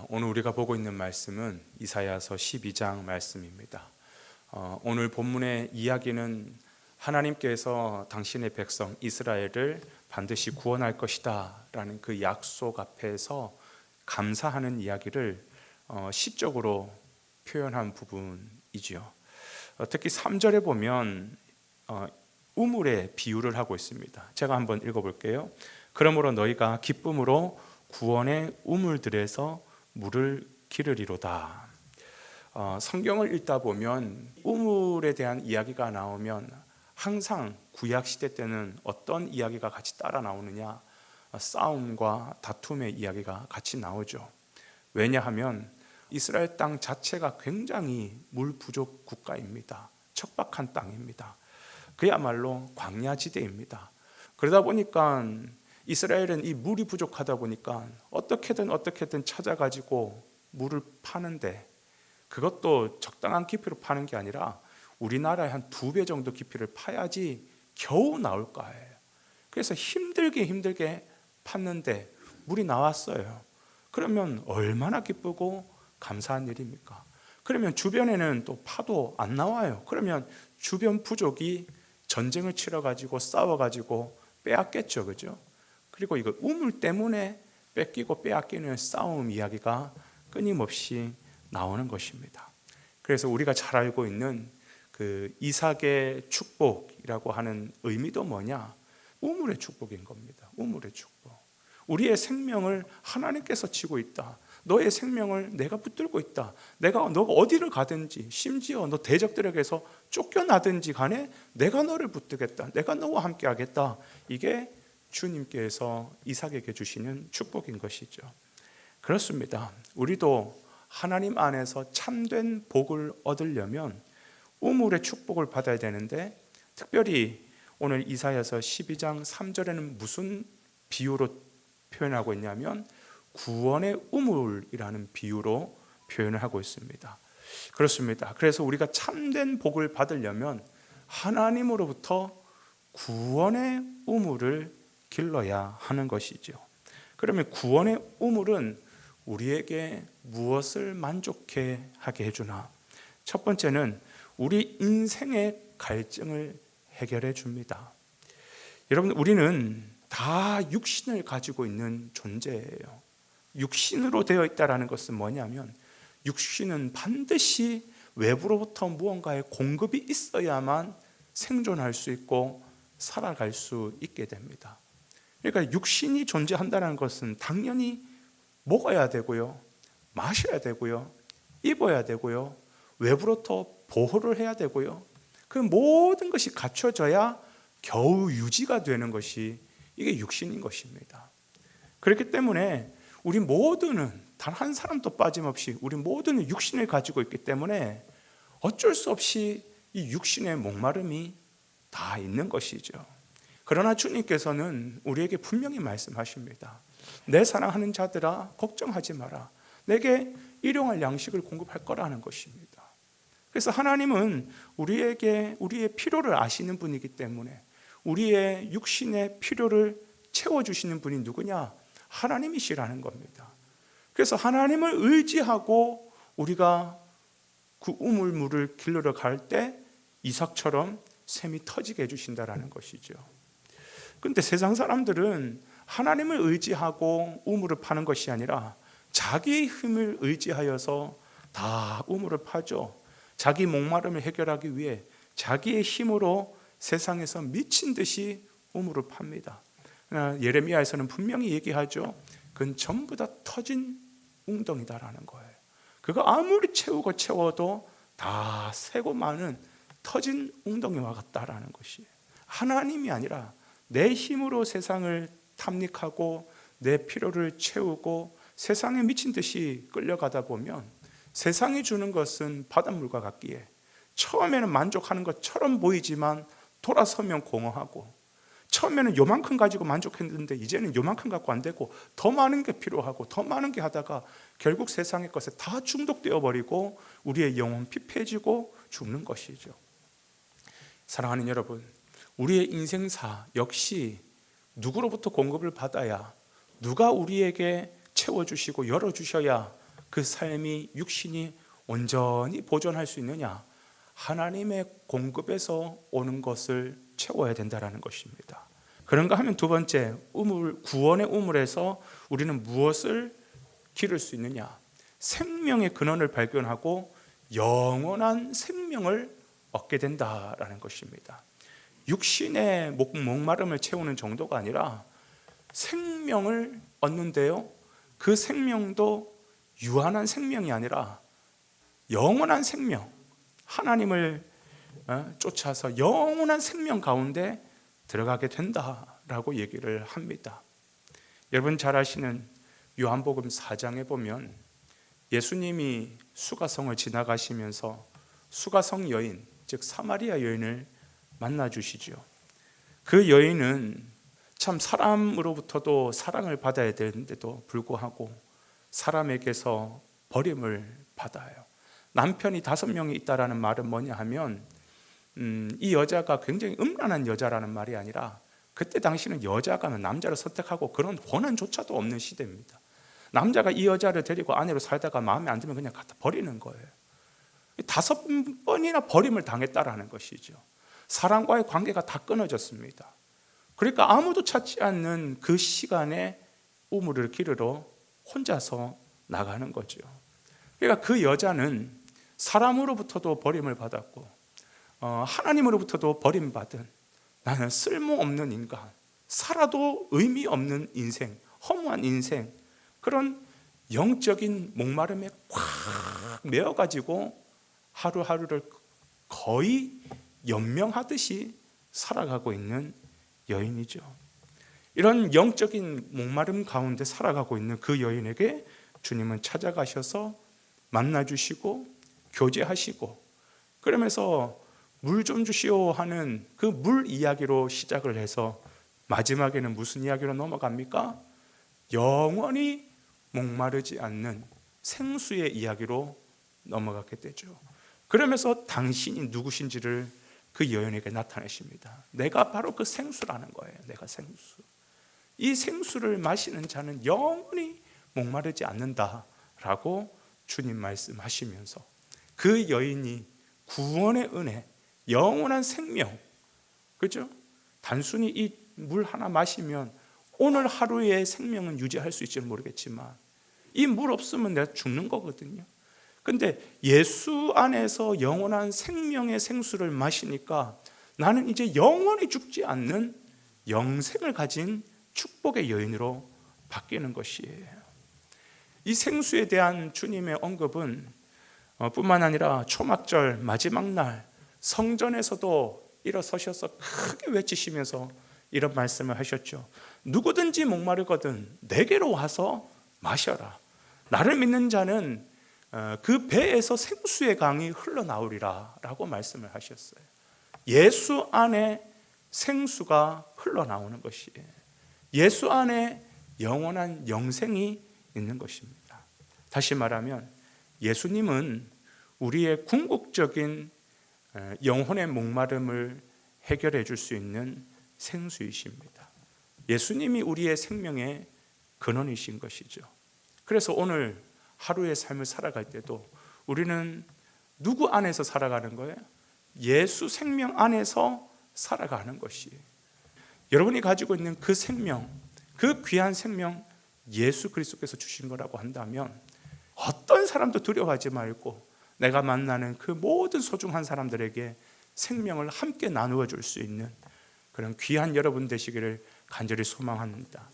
오늘 우리가 보고 있는 말씀은 이사야서 12장 말씀입니다. 오늘 본문의 이야기는 하나님께서 당신의 백성 이스라엘을 반드시 구원할 것이다 라는 그 약속 앞에서 감사하는 이야기를 시적으로 표현한 부분이지요. 특히 3절에 보면 우물의 비유를 하고 있습니다. 제가 한번 읽어볼게요. 그러므로 너희가 기쁨으로 구원의 우물들에서 물을 기르리로다. 성경을 읽다 보면 우물에 대한 이야기가 나오면 항상 구약 시대 때는 어떤 이야기가 같이 따라 나오느냐, 싸움과 다툼의 이야기가 같이 나오죠. 왜냐하면 이스라엘 땅 자체가 굉장히 물 부족 국가입니다. 척박한 땅입니다. 그야말로 광야지대입니다. 그러다 보니까 이스라엘은 이 물이 부족하다 보니까 어떻게든 찾아가지고 물을 파는데, 그것도 적당한 깊이로 파는 게 아니라 우리나라의 한 2배 정도 깊이를 파야지 겨우 나올 거예요. 그래서 힘들게 팠는데 물이 나왔어요. 그러면 얼마나 기쁘고 감사한 일입니까? 그러면 주변에는 또 파도 안 나와요. 그러면 주변 부족이 전쟁을 치러가지고 싸워가지고 빼앗겠죠, 그죠? 그리고 이거 우물 때문에 뺏기고 빼앗기는 싸움 이야기가 끊임없이 나오는 것입니다. 그래서 우리가 잘 알고 있는 그 이삭의 축복이라고 하는 의미도 뭐냐? 우물의 축복인 겁니다. 우물의 축복. 우리의 생명을 하나님께서 지고 있다. 너의 생명을 내가 붙들고 있다. 너가 어디를 가든지, 심지어 너 대적들에게서 쫓겨나든지 간에 내가 너를 붙들겠다. 내가 너와 함께 하겠다. 이게 주님께서 이삭에게 주시는 축복인 것이죠. 그렇습니다. 우리도 하나님 안에서 참된 복을 얻으려면 우물의 축복을 받아야 되는데, 특별히 오늘 이사야서 12장 3절에는 무슨 비유로 표현하고 있냐면 구원의 우물이라는 비유로 표현을 하고 있습니다. 그렇습니다. 그래서 우리가 참된 복을 받으려면 하나님으로부터 구원의 우물을 길러야 하는 것이죠. 그러면 구원의 우물은 우리에게 무엇을 만족해 하게 해주나? 첫 번째는 우리 인생의 갈증을 해결해 줍니다. 여러분, 우리는 다 육신을 가지고 있는 존재예요. 육신으로 되어 있다는 것은 뭐냐면 육신은 반드시 외부로부터 무언가의 공급이 있어야만 생존할 수 있고 살아갈 수 있게 됩니다. 그러니까 육신이 존재한다는 것은 당연히 먹어야 되고요, 마셔야 되고요, 입어야 되고요, 외부로부터 보호를 해야 되고요. 그 모든 것이 갖춰져야 겨우 유지가 되는 것이 이게 육신인 것입니다. 그렇기 때문에 우리 모두는 단 한 사람도 빠짐없이 우리 모두는 육신을 가지고 있기 때문에 어쩔 수 없이 이 육신의 목마름이 다 있는 것이죠. 그러나 주님께서는 우리에게 분명히 말씀하십니다. 내 사랑하는 자들아, 걱정하지 마라. 내게 일용할 양식을 공급할 거라는 것입니다. 그래서 하나님은 우리에게 우리의 필요를 아시는 분이기 때문에 우리의 육신의 필요를 채워주시는 분이 누구냐? 하나님이시라는 겁니다. 그래서 하나님을 의지하고 우리가 그 우물물을 길러러 갈 때 이삭처럼 샘이 터지게 해주신다는 것이죠. 그런데 세상 사람들은 하나님을 의지하고 우물을 파는 것이 아니라 자기의 힘을 의지하여서 다 우물을 파죠. 자기 목마름을 해결하기 위해 자기의 힘으로 세상에서 미친 듯이 우물을 팝니다. 예레미야에서는 분명히 얘기하죠. 그건 전부 다 터진 웅덩이다라는 거예요. 그거 아무리 채워도 다 새고 많은 터진 웅덩이와 같다라는 것이에요. 하나님이 아니라 내 힘으로 세상을 탐닉하고 내 필요를 채우고 세상에 미친 듯이 끌려가다 보면 세상이 주는 것은 바닷물과 같기에 처음에는 만족하는 것처럼 보이지만 돌아서면 공허하고, 처음에는 요만큼 가지고 만족했는데 이제는 요만큼 갖고 안 되고 더 많은 게 필요하고 더 많은 게 하다가 결국 세상의 것에 다 중독되어 버리고 우리의 영혼 피폐해지고 죽는 것이죠. 사랑하는 여러분, 우리의 인생사 역시 누구로부터 공급을 받아야, 누가 우리에게 채워주시고 열어주셔야 그 삶이 육신이 온전히 보존할 수 있느냐? 하나님의 공급에서 오는 것을 채워야 된다는 것입니다. 그런가 하면 두 번째, 구원의 우물에서 우리는 무엇을 기를 수 있느냐? 생명의 근원을 발견하고 영원한 생명을 얻게 된다라는 것입니다. 육신의 목마름을 채우는 정도가 아니라 생명을 얻는데요, 그 생명도 유한한 생명이 아니라 영원한 생명, 하나님을 쫓아서 영원한 생명 가운데 들어가게 된다라고 얘기를 합니다. 여러분 잘 아시는 요한복음 4장에 보면 예수님이 수가성을 지나가시면서 수가성 여인, 즉 사마리아 여인을 만나 주시죠. 그 여인은 참 사람으로부터도 사랑을 받아야 되는데도 불구하고 사람에게서 버림을 받아요. 남편이 5명이 있다라는 말은 뭐냐 하면 이 여자가 굉장히 음란한 여자라는 말이 아니라 그때 당시는 여자가 남자를 선택하고 그런 권한조차도 없는 시대입니다. 남자가 이 여자를 데리고 아내로 살다가 마음에 안 들면 그냥 갖다 버리는 거예요. 5번이나 버림을 당했다라는 것이죠. 사람과의 관계가 다 끊어졌습니다. 그러니까 아무도 찾지 않는 그 시간에 우물을 기르러 혼자서 나가는 거죠. 그러니까 그 여자는 사람으로부터도 버림을 받았고 하나님으로부터도 버림받은, 나는 쓸모없는 인간, 살아도 의미 없는 인생, 허무한 인생, 그런 영적인 목마름에 꽉 메어가지고 하루하루를 거의 연명하듯이 살아가고 있는 여인이죠. 이런 영적인 목마름 가운데 살아가고 있는 그 여인에게 주님은 찾아가셔서 만나주시고 교제하시고, 그러면서 물 좀 주시오 하는 그 물 이야기로 시작을 해서 마지막에는 무슨 이야기로 넘어갑니까? 영원히 목마르지 않는 생수의 이야기로 넘어가게 되죠. 그러면서 당신이 누구신지를 그 여인에게 나타내십니다. 내가 바로 그 생수라는 거예요. 내가 생수. 이 생수를 마시는 자는 영원히 목마르지 않는다라고 주님 말씀하시면서 그 여인이 구원의 은혜, 영원한 생명, 그죠? 단순히 이 물 하나 마시면 오늘 하루의 생명은 유지할 수 있지는 모르겠지만 이 물 없으면 내가 죽는 거거든요. 근데 예수 안에서 영원한 생명의 생수를 마시니까 나는 이제 영원히 죽지 않는 영생을 가진 축복의 여인으로 바뀌는 것이에요. 이 생수에 대한 주님의 언급은 뿐만 아니라 초막절 마지막 날 성전에서도 일어서셔서 크게 외치시면서 이런 말씀을 하셨죠. 누구든지 목마르거든 내게로 와서 마셔라. 나를 믿는 자는 그 배에서 생수의 강이 흘러나오리라 라고 말씀을 하셨어요. 예수 안에 생수가 흘러나오는 것이에요. 예수 안에 영원한 영생이 있는 것입니다. 다시 말하면 예수님은 우리의 궁극적인 영혼의 목마름을 해결해 줄 수 있는 생수이십니다. 예수님이 우리의 생명의 근원이신 것이죠. 그래서 오늘 하루의 삶을 살아갈 때도 우리는 누구 안에서 살아가는 거예요? 예수 생명 안에서 살아가는 것이에요. 여러분이 가지고 있는 그 생명, 그 귀한 생명, 예수 그리스도께서 주신 거라고 한다면 어떤 사람도 두려워하지 말고 내가 만나는 그 모든 소중한 사람들에게 생명을 함께 나누어 줄 수 있는 그런 귀한 여러분 되시기를 간절히 소망합니다.